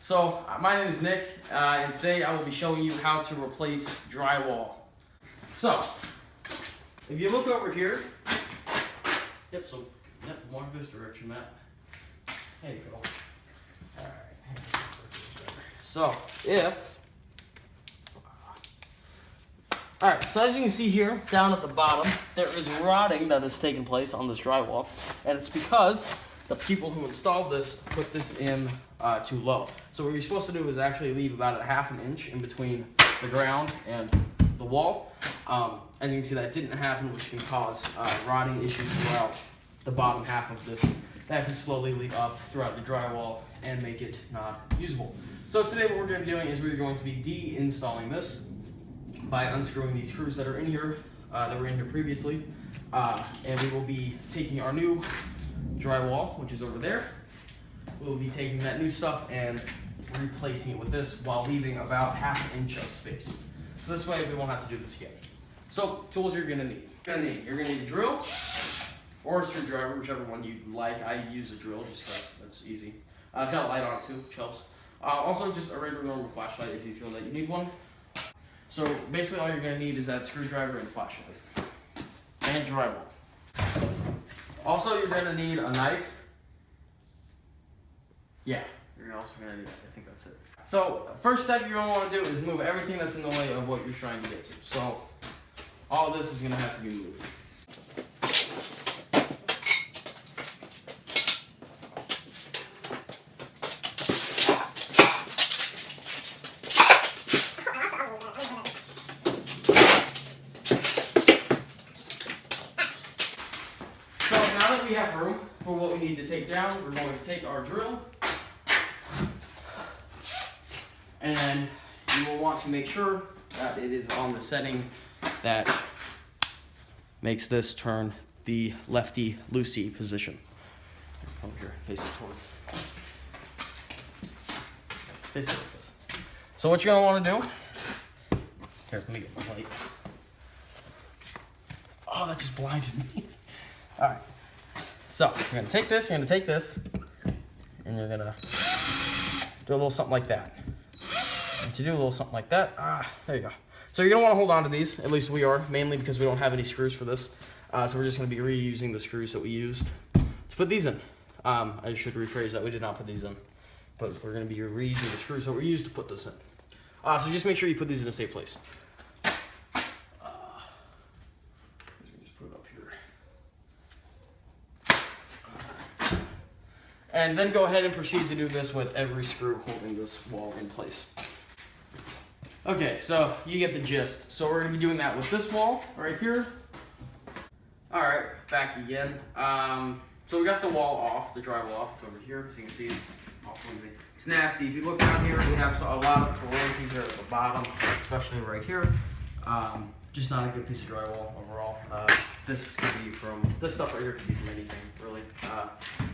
So, my name is Nick, and today I will be showing you how to replace drywall. So, if you look over here, walk this direction, Matt. There you go. Alright. So, Alright, so as you can see here, down at the bottom, there is rotting that has taken place on this drywall, and it's because the people who installed this put this in too low. So what you're supposed to do is actually leave about a ½ an inch in between the ground and the wall. As you can see, that didn't happen, which can cause rotting issues throughout the bottom half of this. That can slowly leak up throughout the drywall and make it not usable. So today what we're going to be doing is we're going to be de-installing this by unscrewing these screws that are in here, that were in here previously. And we will be taking our new drywall, which is over there. We'll be taking that new stuff and replacing it with this while leaving about ½ an inch of space. So this way we won't have to do this again. So tools you're gonna need. You're gonna need a drill or a screwdriver, whichever one you like. I use a drill just because that's easy. It's got a light on it too, which helps. Also just a regular normal flashlight if you feel that you need one. So basically all you're gonna need is that screwdriver and flashlight. And drywall. Also you're gonna need a knife. Yeah, you're also gonna need that. I think that's it. So first step you're gonna wanna do is move everything that's in the way of what you're trying to get to. So all this is gonna have to be moved. So now that we have room for what we need to take down, we're going to take our drill, and you will want to make sure that it is on the setting that makes this turn the lefty-loosey position. Over here, face it towards. Face it like this. So what you're going to want to do, here, let me get my light. Oh, that just blinded me. All right. So you're gonna take this, and you're gonna do a little something like that. Once you do a little something like that, there you go. So you're gonna wanna hold on to these, at least we are, mainly because we don't have any screws for this. So we're just gonna be reusing the screws that we used to put these in. I should rephrase that, we did not put these in, but we're gonna be reusing the screws that we used to put this in. So just make sure you put these in a safe place. And then go ahead and proceed to do this with every screw holding this wall in place. Okay, so you get the gist. So we're gonna be doing that with this wall right here. All right, back again. So we got the wall off, the drywall off. It's over here, as you can see, it's nasty. If you look down here, we have a lot of corrosion here at the bottom, especially right here. Just not a good piece of drywall overall. This stuff right here could be from anything, really.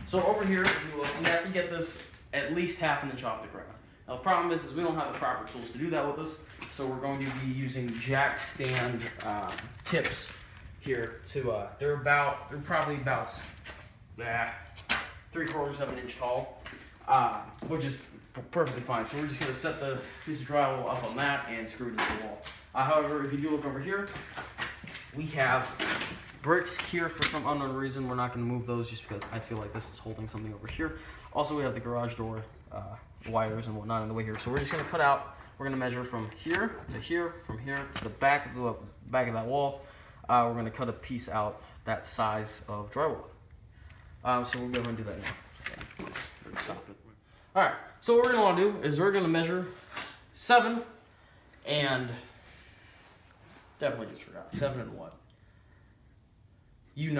So over here, if you look, you have to get this at least ½ an inch off the ground. Now the problem is we don't have the proper tools to do that with us, so we're going to be using jack stand tips here to, they're probably about 3/4 of an inch tall, which is perfectly fine. So we're just gonna set the piece of drywall up on that and screw it into the wall. However, if you do look over here, we have bricks here for some unknown reason. We're not going to move those just because I feel like this is holding something over here. Also, we have the garage door wires and whatnot in the way here. So we're just going to cut out, we're going to measure from here to here, from here to the back of that wall. We're going to cut a piece out that size of drywall. So we'll go ahead and do that now. Stop it. All right, so what we're going to want to do is we're going to measure 7 and... Definitely just forgot. 7 and what? Use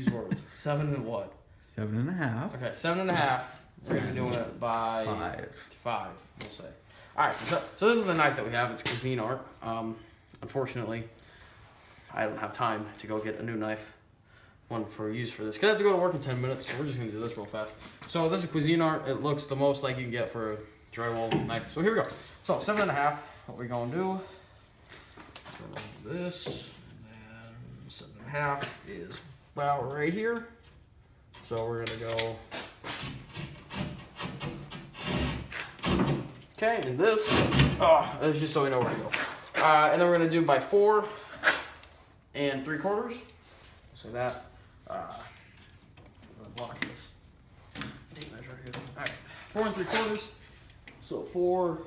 words. 7 and what? 7.5. Okay, 7.5. We're gonna be doing it by 5, we'll say. Alright, so this is the knife that we have. It's Cuisinart. Unfortunately, I don't have time to go get a new knife. One for use for this. Cause I have to go to work in 10 minutes, so we're just gonna do this real fast. So this is Cuisinart. It looks the most like you can get for a drywall knife. So here we go. So 7.5. What we're gonna do? So this, and then 7.5 is about right here. So we're gonna go Okay, and this, is just so we know where to go. And then we're gonna do by 4 3/4. So that, I'm gonna block this tape measure here. All right, 4 3/4. So 4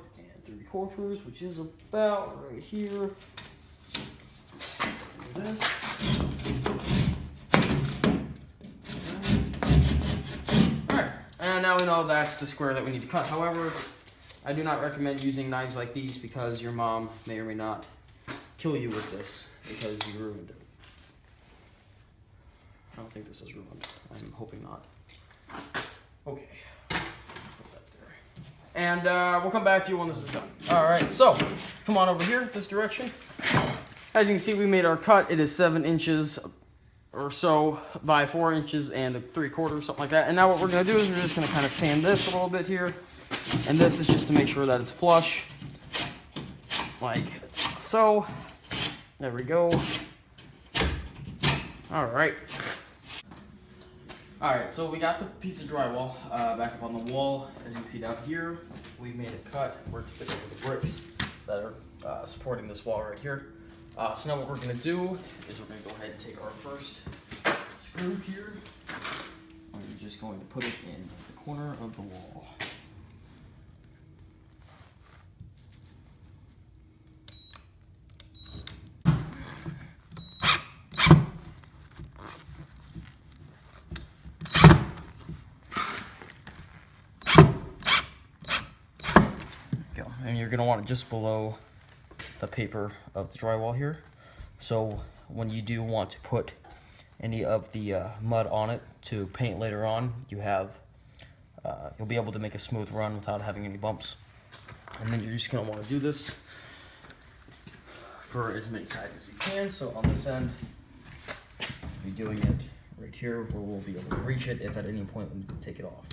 3/4, which is about right here. Just do this. Alright, and now we know that's the square that we need to cut. However, I do not recommend using knives like these because your mom may or may not kill you with this because you ruined it. I don't think this is ruined. I'm hoping not. Okay. And we'll come back to you when this is done. Alright, so come on over here, this direction. As you can see, we made our cut. It is 7 inches or so by 4 inches and 3/4, something like that. And now what we're going to do is we're just going to kind of sand this a little bit here. And this is just to make sure that it's flush. Like so. There we go. Alright. Alright, so we got the piece of drywall back up on the wall. As you can see down here, we made a cut where to fit over the bricks that are supporting this wall right here. So now what we're going to do is we're going to go ahead and take our first screw here. And we're just going to put it in the corner of the wall. And you're going to want it just below the paper of the drywall here. So when you do want to put any of the mud on it to paint later on, you have you'll be able to make a smooth run without having any bumps. And then you're just going to want to do this for as many sides as you can. So on this end, you'll be doing it right here where we'll be able to reach it if at any point we take it off.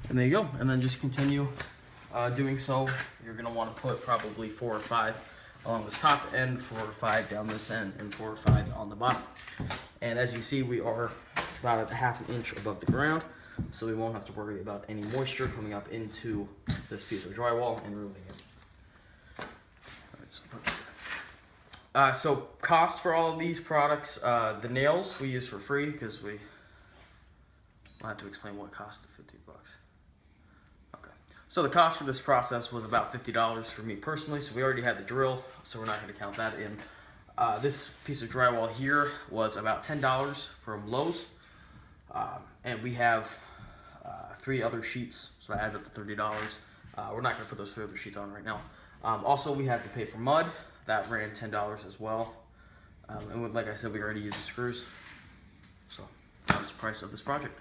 And there you go, and then just continue doing so. You're gonna wanna put probably 4 or 5 along this top end, 4 or 5 down this end, and 4 or 5 on the bottom. And as you see, we are about a ½ inch above the ground, so we won't have to worry about any moisture coming up into this piece of drywall and ruining it. All right, so cost for all of these products, the nails we use for free because I'll have to explain what cost of $50. Okay, so the cost for this process was about $50 for me personally, so we already had the drill, so we're not going to count that in. This piece of drywall here was about $10 from Lowe's, and we have 3 other sheets, so that adds up to $30. We're not going to put those 3 other sheets on right now. Also, we had to pay for mud. That ran $10 as well. And like I said, we already used the screws. So that was the price of this project.